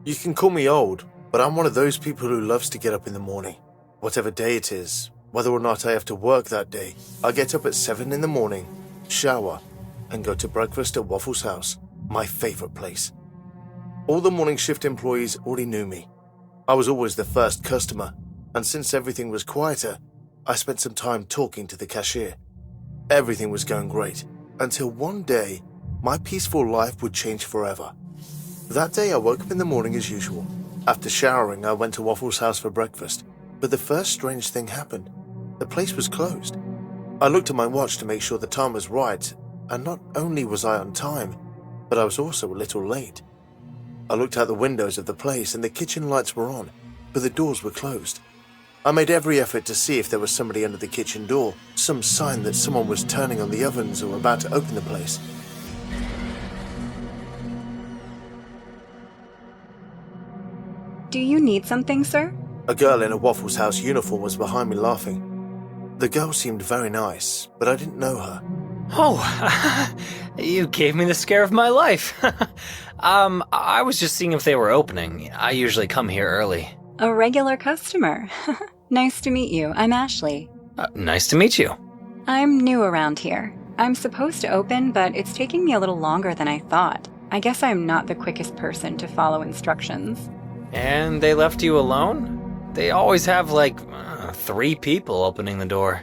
You can call me old, but I'm one of those people who loves to get up in the morning. Whatever day it is, whether or not I have to work that day, I get up at 7 in the morning, shower, and go to breakfast at Waffle House, my favorite place. All the morning shift employees already knew me. I was always the first customer, and since everything was quieter, I spent some time talking to the cashier. Everything was going great, until one day, my peaceful life would change forever. That day I woke up in the morning as usual. After showering, I went to Waffle's house for breakfast, but the first strange thing happened. The place was closed. I looked at my watch to make sure the time was right, and not only was I on time, but I was also a little late. I looked out the windows of the place and the kitchen lights were on, but the doors were closed. I made every effort to see if there was somebody under the kitchen door, some sign that someone was turning on the ovens or about to open the place. Do you need something, sir? A girl in a Waffle House uniform was behind me laughing. The girl seemed very nice, but I didn't know her. Oh, you gave me the scare of my life. I was just seeing if they were opening. I usually come here early. A regular customer. Nice to meet you. I'm Ashley. Nice to meet you. I'm new around here. I'm supposed to open, but it's taking me a little longer than I thought. I guess I'm not the quickest person to follow instructions. And they left you alone? They always have, 3 people opening the door.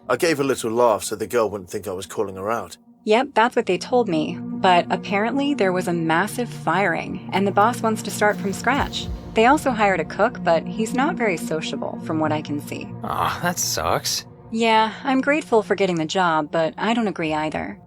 I gave a little laugh so the girl wouldn't think I was calling her out. Yep, that's what they told me. But apparently there was a massive firing, and the boss wants to start from scratch. They also hired a cook, but he's not very sociable, from what I can see. Aw, that sucks. Yeah, I'm grateful for getting the job, but I don't agree either.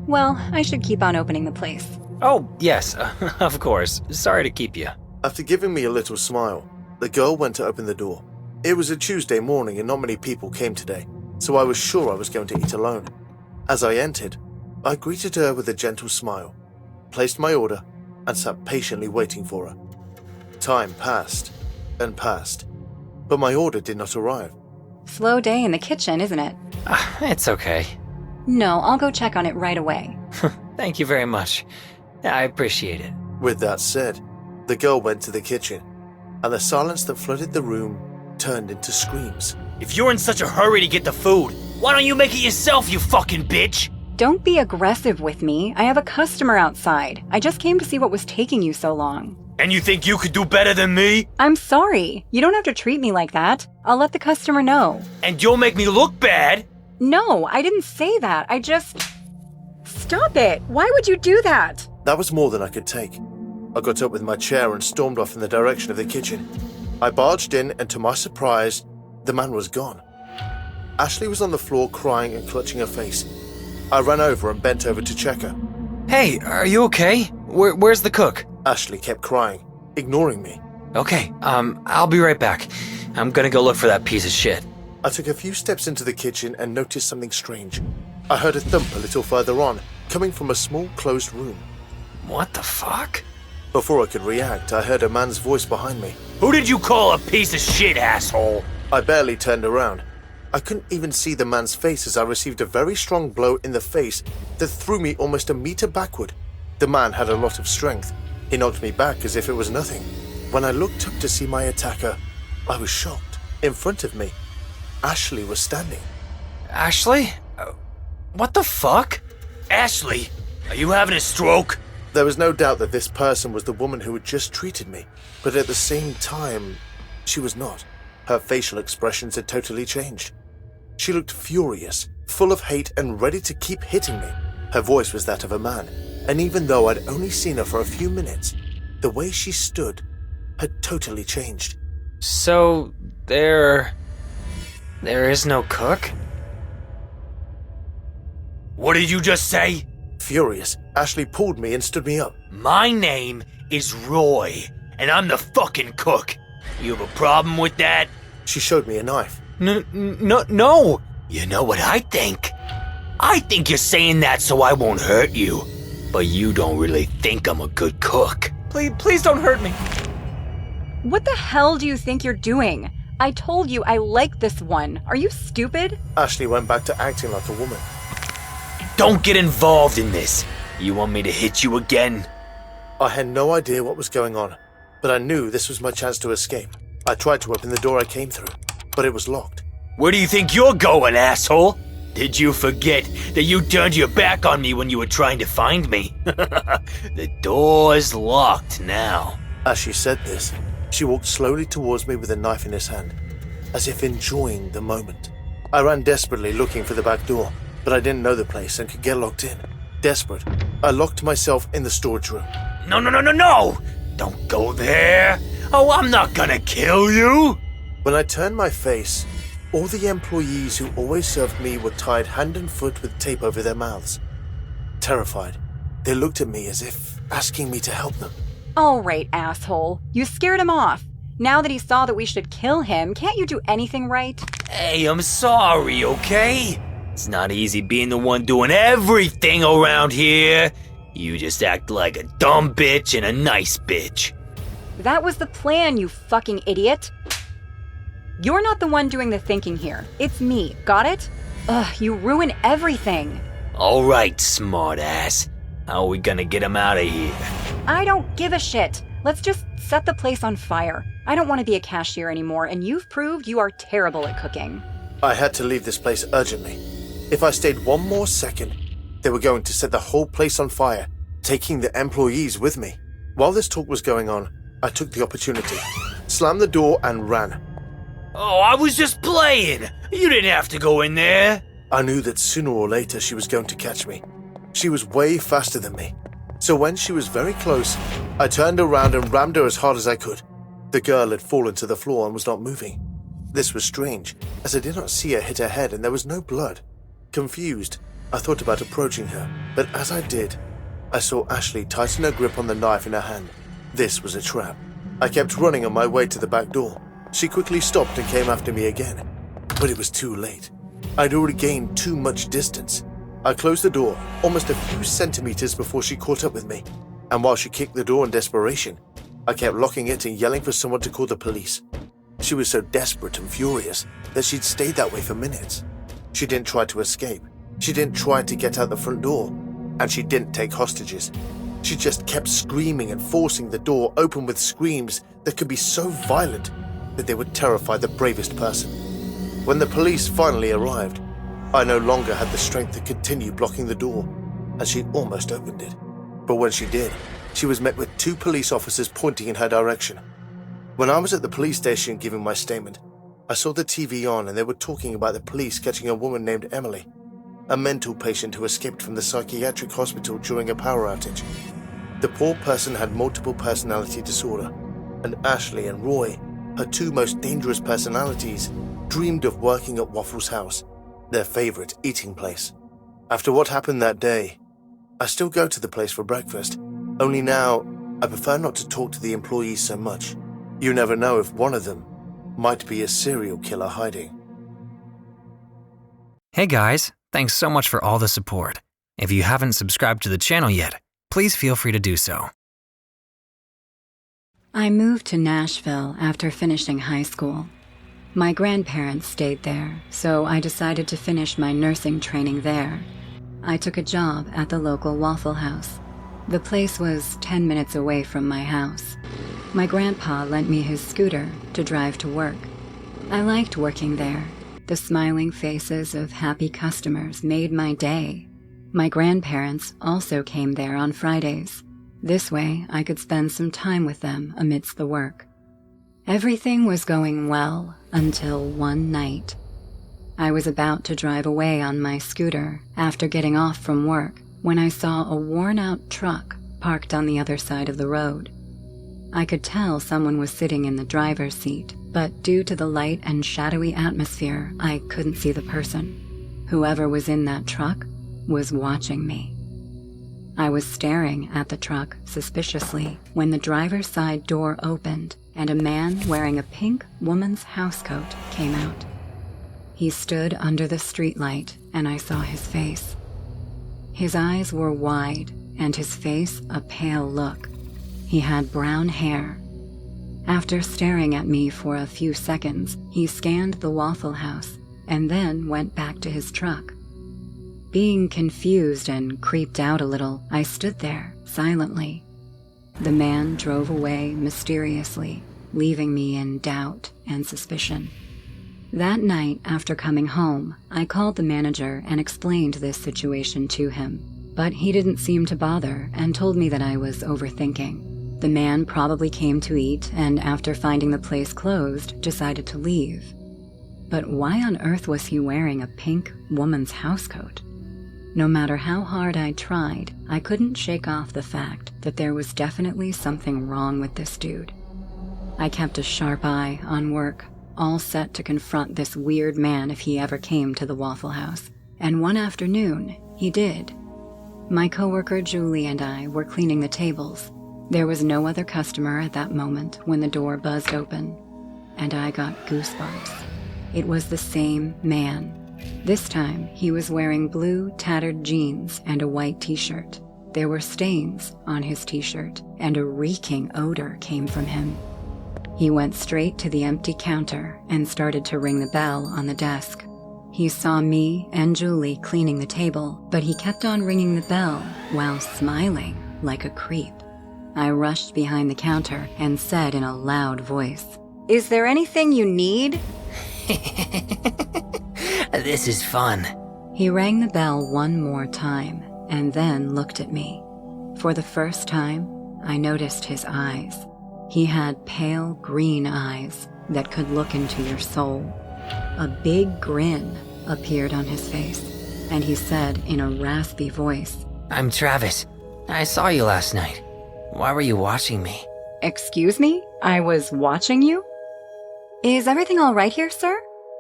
Well, I should keep on opening the place. Oh, yes, of course. Sorry to keep you. After giving me a little smile, the girl went to open the door. It was a Tuesday morning and not many people came today, so I was sure I was going to eat alone. As I entered, I greeted her with a gentle smile, placed my order, and sat patiently waiting for her. Time passed and passed, but my order did not arrive. Slow day in the kitchen, isn't it? It's okay. No, I'll go check on it right away. Thank you very much. I appreciate it. With that said, the girl went to the kitchen, and the silence that flooded the room turned into screams. If you're in such a hurry to get the food, why don't you make it yourself, you fucking bitch? Don't be aggressive with me. I have a customer outside. I just came to see what was taking you so long. And you think you could do better than me? I'm sorry. You don't have to treat me like that. I'll let the customer know. And you'll make me look bad? No, I didn't say that. I just... Stop it! Why would you do that? That was more than I could take. I got up with my chair and stormed off in the direction of the kitchen. I barged in, and to my surprise, the man was gone. Ashley was on the floor crying and clutching her face. I ran over and bent over to check her. Hey, are you okay? Where's the cook? Ashley kept crying, ignoring me. Okay, I'll be right back. I'm gonna go look for that piece of shit. I took a few steps into the kitchen and noticed something strange. I heard a thump a little further on, coming from a small closed room. What the fuck? Before I could react, I heard a man's voice behind me. Who did you call a piece of shit, asshole? I barely turned around. I couldn't even see the man's face as I received a very strong blow in the face that threw me almost a meter backward. The man had a lot of strength. He knocked me back as if it was nothing. When I looked up to see my attacker, I was shocked. In front of me, Ashley was standing. Ashley? What the fuck? Ashley, are you having a stroke? There was no doubt that this person was the woman who had just treated me, but at the same time, she was not. Her facial expressions had totally changed. She looked furious, full of hate and ready to keep hitting me. Her voice was that of a man, and even though I'd only seen her for a few minutes, the way she stood had totally changed. So, there is no cook? What did you just say? Furious, Ashley pulled me and stood me up. My name is Roy, and I'm the fucking cook. You have a problem with that? She showed me a knife. No. You know what I think? I think you're saying that so I won't hurt you. But you don't really think I'm a good cook. Please don't hurt me. What the hell do you think you're doing? I told you I like this one. Are you stupid? Ashley went back to acting like a woman. Don't get involved in this. You want me to hit you again? I had no idea what was going on, but I knew this was my chance to escape. I tried to open the door I came through, but it was locked. Where do you think you're going, asshole? Did you forget that you turned your back on me when you were trying to find me? The door's locked now. As she said this, she walked slowly towards me with a knife in his hand, as if enjoying the moment. I ran desperately looking for the back door, but I didn't know the place and could get locked in. Desperate, I locked myself in the storage room. No! Don't go there! Oh, I'm not gonna kill you! When I turned my face, all the employees who always served me were tied hand and foot with tape over their mouths. Terrified, they looked at me as if asking me to help them. All right, asshole. You scared him off. Now that he saw that we should kill him, can't you do anything right? Hey, I'm sorry, okay? It's not easy being the one doing everything around here. You just act like a dumb bitch and a nice bitch. That was the plan, you fucking idiot. You're not the one doing the thinking here. It's me, got it? Ugh, you ruin everything. All right, smartass. How are we gonna get him out of here? I don't give a shit. Let's just set the place on fire. I don't want to be a cashier anymore, and you've proved you are terrible at cooking. I had to leave this place urgently. If I stayed one more second, they were going to set the whole place on fire, taking the employees with me. While this talk was going on, I took the opportunity, slammed the door and ran. Oh, I was just playing. You didn't have to go in there. I knew that sooner or later she was going to catch me. She was way faster than me. So when she was very close, I turned around and rammed her as hard as I could. The girl had fallen to the floor and was not moving. This was strange, as I did not see her hit her head and there was no blood. Confused, I thought about approaching her, but as I did, I saw Ashley tighten her grip on the knife in her hand. This was a trap. I kept running on my way to the back door. She quickly stopped and came after me again. But it was too late. I'd already gained too much distance. I closed the door almost a few centimeters before she caught up with me. And while she kicked the door in desperation, I kept locking it and yelling for someone to call the police. She was so desperate and furious that she'd stayed that way for minutes. She didn't try to escape. She didn't try to get out the front door. And she didn't take hostages. She just kept screaming and forcing the door open with screams that could be so violent that they would terrify the bravest person. When the police finally arrived, I no longer had the strength to continue blocking the door, and she almost opened it. But when she did, she was met with 2 police officers pointing in her direction. When I was at the police station giving my statement, I saw the TV on and they were talking about the police catching a woman named Emily, a mental patient who escaped from the psychiatric hospital during a power outage. The poor person had multiple personality disorder, and Ashley and Roy, her 2 most dangerous personalities, dreamed of working at Waffle House, their favorite eating place. After what happened that day, I still go to the place for breakfast, only now I prefer not to talk to the employees so much. You never know if one of them might be a serial killer hiding. Hey guys, thanks so much for all the support. If you haven't subscribed to the channel yet, please feel free to do so. I moved to Nashville after finishing high school. My grandparents stayed there, so I decided to finish my nursing training there. I took a job at the local Waffle House. The place was 10 minutes away from my house. My grandpa lent me his scooter to drive to work. I liked working there. The smiling faces of happy customers made my day. My grandparents also came there on Fridays. This way, I could spend some time with them amidst the work. Everything was going well until one night. I was about to drive away on my scooter after getting off from work when I saw a worn-out truck parked on the other side of the road. I could tell someone was sitting in the driver's seat, but due to the light and shadowy atmosphere, I couldn't see the person. Whoever was in that truck was watching me. I was staring at the truck suspiciously when the driver's side door opened and a man wearing a pink woman's housecoat came out. He stood under the streetlight and I saw his face. His eyes were wide and his face a pale look. He had brown hair. After staring at me for a few seconds, he scanned the Waffle House and then went back to his truck. Being confused and creeped out a little, I stood there silently. The man drove away mysteriously, leaving me in doubt and suspicion. That night, after coming home, I called the manager and explained this situation to him, but he didn't seem to bother and told me that I was overthinking. The man probably came to eat and after finding the place closed, decided to leave. But why on earth was he wearing a pink woman's housecoat? No matter how hard I tried, I couldn't shake off the fact that there was definitely something wrong with this dude. I kept a sharp eye on work, all set to confront this weird man if he ever came to the Waffle House, and one afternoon, he did. My coworker Julie and I were cleaning the tables. There was no other customer at that moment when the door buzzed open, and I got goosebumps. It was the same man. This time, he was wearing blue, tattered jeans and a white t-shirt. There were stains on his t-shirt, and a reeking odor came from him. He went straight to the empty counter and started to ring the bell on the desk. He saw me and Julie cleaning the table, but he kept on ringing the bell while smiling like a creep. I rushed behind the counter and said in a loud voice, "Is there anything you need?" This is fun. He rang the bell one more time and then looked at me. For the first time, I noticed his eyes. He had pale green eyes that could look into your soul. A big grin appeared on his face, and he said in a raspy voice, I'm Travis. I saw you last night. Why were you watching me? "Excuse me? I was watching you? Is everything all right here, sir?"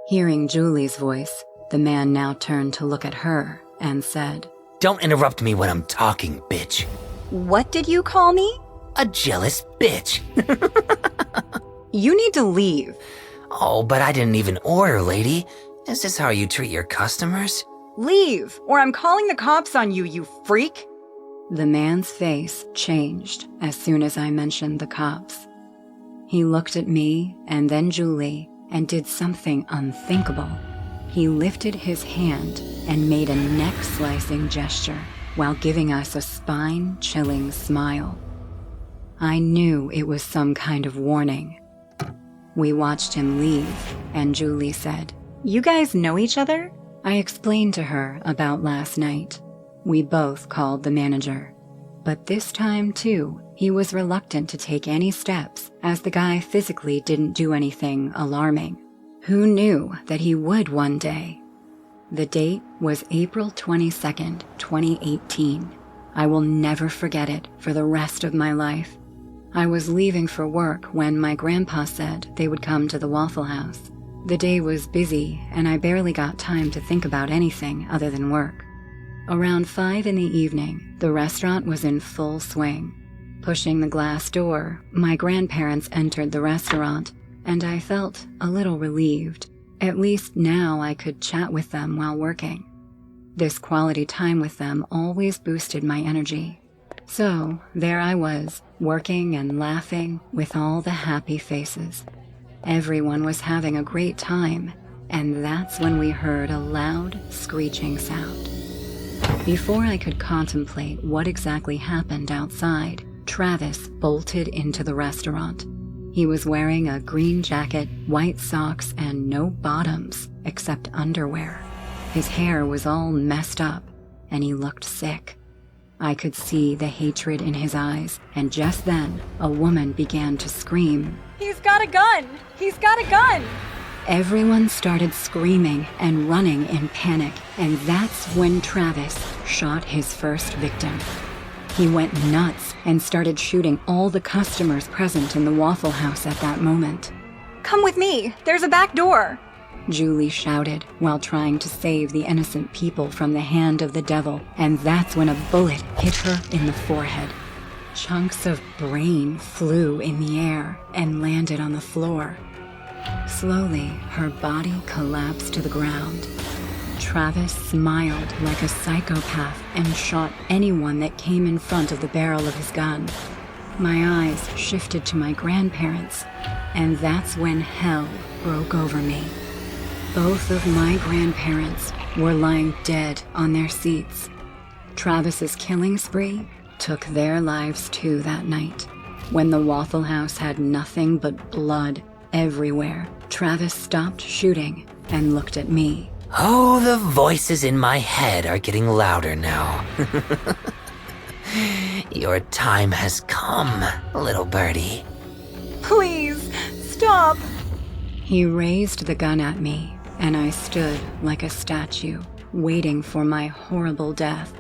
Hearing Julie's voice, the man now turned to look at her and said, Don't interrupt me when I'm talking, bitch. "What did you call me?" A jealous bitch. "You need to leave." Oh, but I didn't even order, lady. Is this how you treat your customers? "Leave, or I'm calling the cops on you, you freak." The man's face changed as soon as I mentioned the cops. He looked at me and then Julie and did something unthinkable. He lifted his hand and made a neck-slicing gesture while giving us a spine-chilling smile. I knew it was some kind of warning. We watched him leave, and Julie said, "You guys know each other?" I explained to her about last night. We both called the manager. But this time, too, he was reluctant to take any steps as the guy physically didn't do anything alarming. Who knew that he would one day? The date was April 22nd, 2018. I will never forget it for the rest of my life. I was leaving for work when my grandpa said they would come to the Waffle House. The day was busy, and I barely got time to think about anything other than work. Around 5 in the evening, the restaurant was in full swing. Pushing the glass door, my grandparents entered the restaurant, and I felt a little relieved. At least now I could chat with them while working. This quality time with them always boosted my energy. So there I was, working and laughing with all the happy faces. Everyone was having a great time, and that's when we heard a loud, screeching sound. Before I could contemplate what exactly happened outside, Travis bolted into the restaurant. He was wearing a green jacket, white socks, and no bottoms except underwear. His hair was all messed up, and he looked sick. I could see the hatred in his eyes, and just then, a woman began to scream, "He's got a gun! He's got a gun!" Everyone started screaming and running in panic, and that's when Travis shot his first victim. He went nuts and started shooting all the customers present in the Waffle House at that moment. "Come with me! There's a back door!" Julie shouted while trying to save the innocent people from the hand of the devil, and that's when a bullet hit her in the forehead. Chunks of brain flew in the air and landed on the floor. Slowly, her body collapsed to the ground. Travis smiled like a psychopath and shot anyone that came in front of the barrel of his gun. My eyes shifted to my grandparents, and that's when hell broke over me. Both of my grandparents were lying dead on their seats. Travis's killing spree took their lives too that night. When the Waffle House had nothing but blood everywhere, Travis stopped shooting and looked at me. Oh, the voices in my head are getting louder now. Your time has come, little birdie. Please, stop! He raised the gun at me, and I stood like a statue, waiting for my horrible death.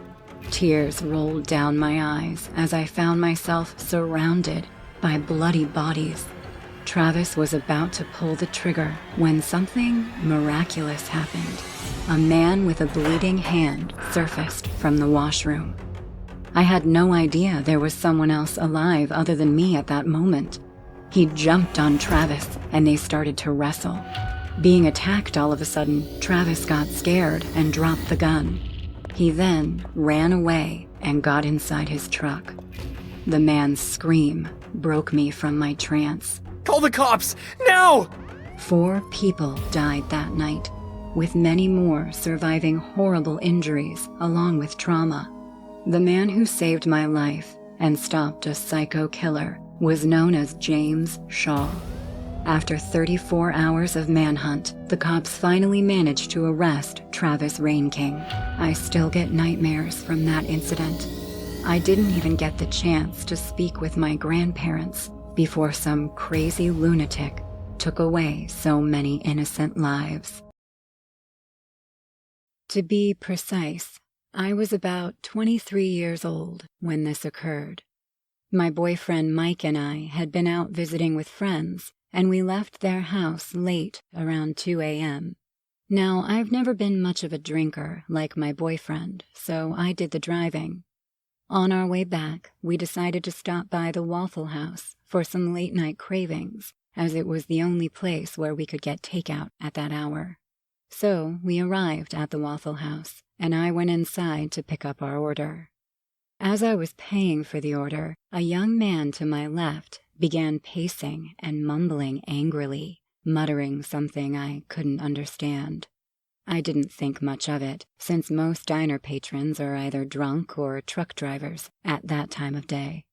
Tears rolled down my eyes as I found myself surrounded by bloody bodies. Travis was about to pull the trigger when something miraculous happened. A man with a bleeding hand surfaced from the washroom. I had no idea there was someone else alive other than me at that moment. He jumped on Travis and they started to wrestle. Being attacked all of a sudden, Travis got scared and dropped the gun. He then ran away and got inside his truck. The man's scream broke me from my trance. Call the cops! Now! 4 people died that night, with many more surviving horrible injuries along with trauma. The man who saved my life and stopped a psycho killer was known as James Shaw. After 34 hours of manhunt, the cops finally managed to arrest Travis Rainking. I still get nightmares from that incident. I didn't even get the chance to speak with my grandparents before some crazy lunatic took away so many innocent lives. To be precise, I was about 23 years old when this occurred. My boyfriend Mike and I had been out visiting with friends, and we left their house late around 2 a.m. Now, I've never been much of a drinker like my boyfriend, so I did the driving. On our way back, we decided to stop by the Waffle House for some late-night cravings, as it was the only place where we could get takeout at that hour. So we arrived at the Waffle House, and I went inside to pick up our order. As I was paying for the order, a young man to my left began pacing and mumbling angrily, muttering something I couldn't understand. I didn't think much of it, since most diner patrons are either drunk or truck drivers at that time of day.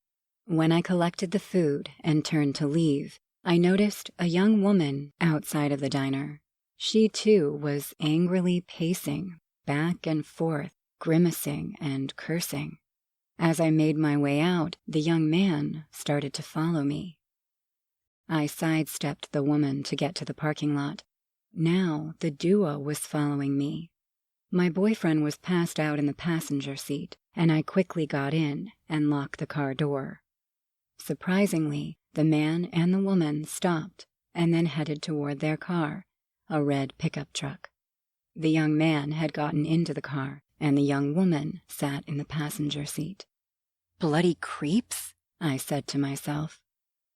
When I collected the food and turned to leave, I noticed a young woman outside of the diner. She, too, was angrily pacing back and forth, grimacing and cursing. As I made my way out, the young man started to follow me. I sidestepped the woman to get to the parking lot. Now the duo was following me. My boyfriend was passed out in the passenger seat, and I quickly got in and locked the car door. Surprisingly, the man and the woman stopped and then headed toward their car, a red pickup truck. The young man had gotten into the car, and the young woman sat in the passenger seat. "Bloody creeps," I said to myself.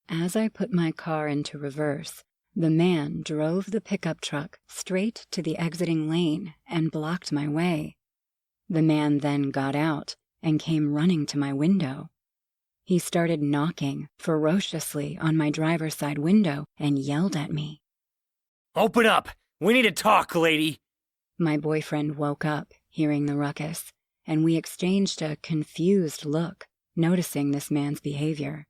As I put my car into reverse, the man drove the pickup truck straight to the exiting lane and blocked my way. The man then got out and came running to my window. He started knocking ferociously on my driver's side window and yelled at me. Open up! We need to talk, lady! My boyfriend woke up, hearing the ruckus, and we exchanged a confused look, noticing this man's behavior.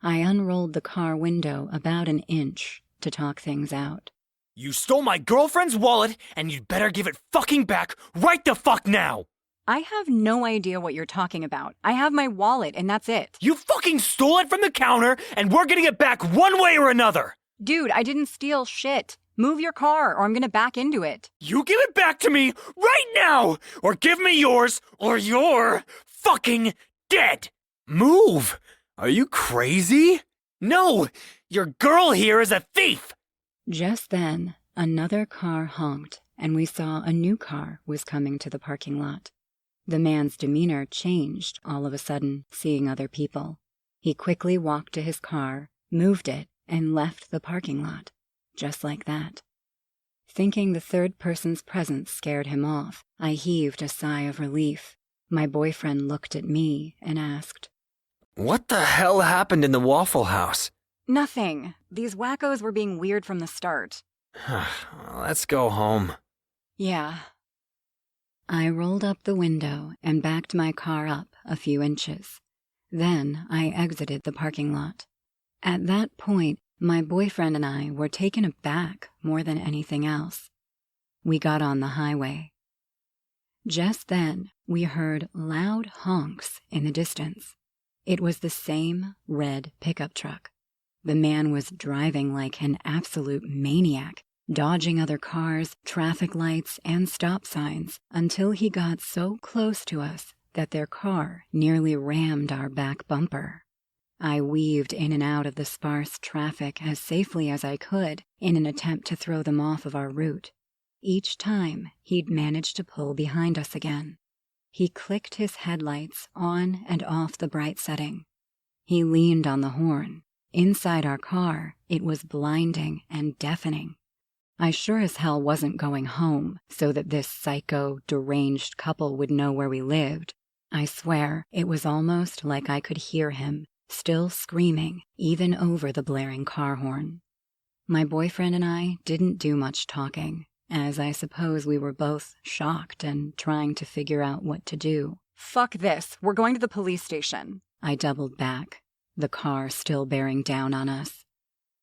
I unrolled the car window about an inch to talk things out. You stole my girlfriend's wallet, and you'd better give it fucking back right the fuck now! I have no idea what you're talking about. I have my wallet, and that's it. You fucking stole it from the counter, and we're getting it back one way or another! Dude, I didn't steal shit. Move your car, or I'm gonna back into it. You give it back to me right now, or give me yours, or you're fucking dead! Move! Are you crazy? No! Your girl here is a thief! Just then, another car honked, and we saw a new car was coming to the parking lot. The man's demeanor changed all of a sudden, seeing other people. He quickly walked to his car, moved it, and left the parking lot, just like that. Thinking the third person's presence scared him off, I heaved a sigh of relief. My boyfriend looked at me and asked, What the hell happened in the Waffle House? Nothing. These wackos were being weird from the start. Let's go home. Yeah. I rolled up the window and backed my car up a few inches. Then I exited the parking lot. At that point, my boyfriend and I were taken aback more than anything else. We got on the highway. Just then, we heard loud honks in the distance. It was the same red pickup truck. The man was driving like an absolute maniac, dodging other cars, traffic lights, and stop signs until he got so close to us that their car nearly rammed our back bumper. I weaved in and out of the sparse traffic as safely as I could in an attempt to throw them off of our route. Each time, he'd managed to pull behind us again. He clicked his headlights on and off the bright setting. He leaned on the horn. Inside our car, it was blinding and deafening. I sure as hell wasn't going home so that this psycho, deranged couple would know where we lived. I swear, it was almost like I could hear him, still screaming, even over the blaring car horn. My boyfriend and I didn't do much talking, as I suppose we were both shocked and trying to figure out what to do. Fuck this. We're going to the police station. I doubled back, the car still bearing down on us.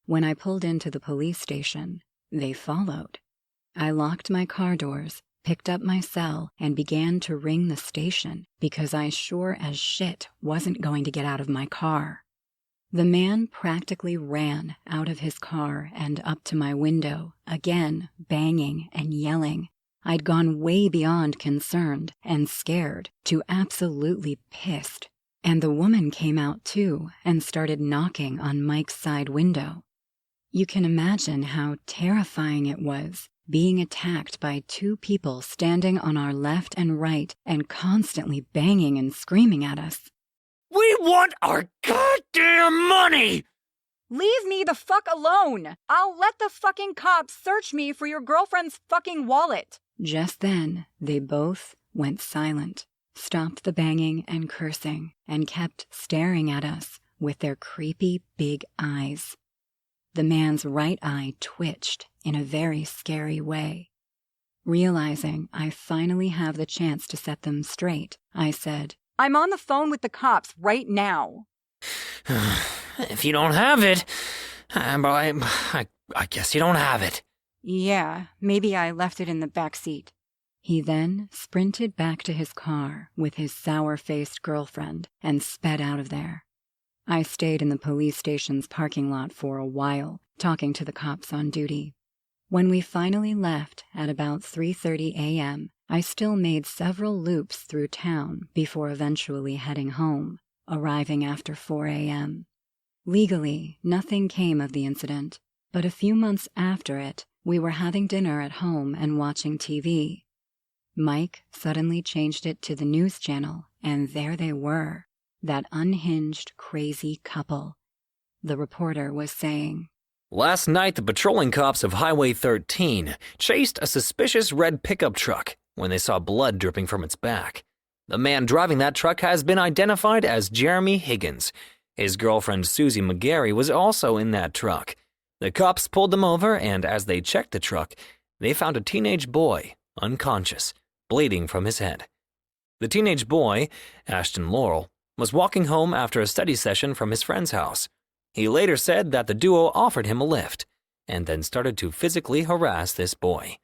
When I pulled into the police station, they followed. I locked my car doors, picked up my cell, and began to ring the station because I sure as shit wasn't going to get out of my car. The man practically ran out of his car and up to my window, again banging and yelling. I'd gone way beyond concerned and scared to absolutely pissed. And the woman came out too and started knocking on Mike's side window. You can imagine how terrifying it was, being attacked by two people standing on our left and right and constantly banging and screaming at us. We want our goddamn money! Leave me the fuck alone! I'll let the fucking cops search me for your girlfriend's fucking wallet! Just then, they both went silent, stopped the banging and cursing, and kept staring at us with their creepy big eyes. The man's right eye twitched in a very scary way. Realizing I finally have the chance to set them straight, I said, I'm on the phone with the cops right now. If you don't have it, I guess you don't have it. Yeah, maybe I left it in the back seat. He then sprinted back to his car with his sour-faced girlfriend and sped out of there. I stayed in the police station's parking lot for a while, talking to the cops on duty. When we finally left at about 3:30 a.m., I still made several loops through town before eventually heading home, arriving after 4 a.m. Legally, nothing came of the incident, but a few months after it, we were having dinner at home and watching TV. Mike suddenly changed it to the news channel, and there they were, that unhinged, crazy couple. The reporter was saying, Last night, the patrolling cops of Highway 13 chased a suspicious red pickup truck when they saw blood dripping from its back. The man driving that truck has been identified as Jeremy Higgins. His girlfriend Susie McGarry was also in that truck. The cops pulled them over, and as they checked the truck, they found a teenage boy, unconscious, bleeding from his head. The teenage boy, Ashton Laurel, was walking home after a study session from his friend's house. He later said that the duo offered him a lift, and then started to physically harass this boy.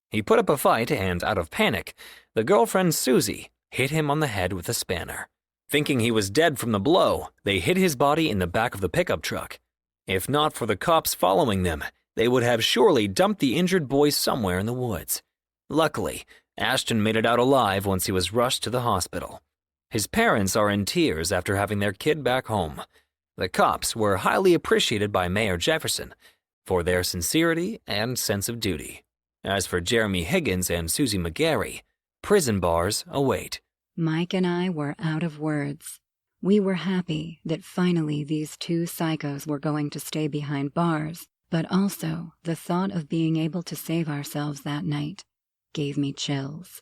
He put up a fight, and out of panic, the girlfriend Susie hit him on the head with a spanner. Thinking he was dead from the blow, they hid his body in the back of the pickup truck. If not for the cops following them, they would have surely dumped the injured boy somewhere in the woods. Luckily, Ashton made it out alive once he was rushed to the hospital. His parents are in tears after having their kid back home. The cops were highly appreciated by Mayor Jefferson for their sincerity and sense of duty. As for Jeremy Higgins and Susie McGarry, prison bars await. Mike and I were out of words. We were happy that finally these two psychos were going to stay behind bars, but also the thought of being able to save ourselves that night gave me chills.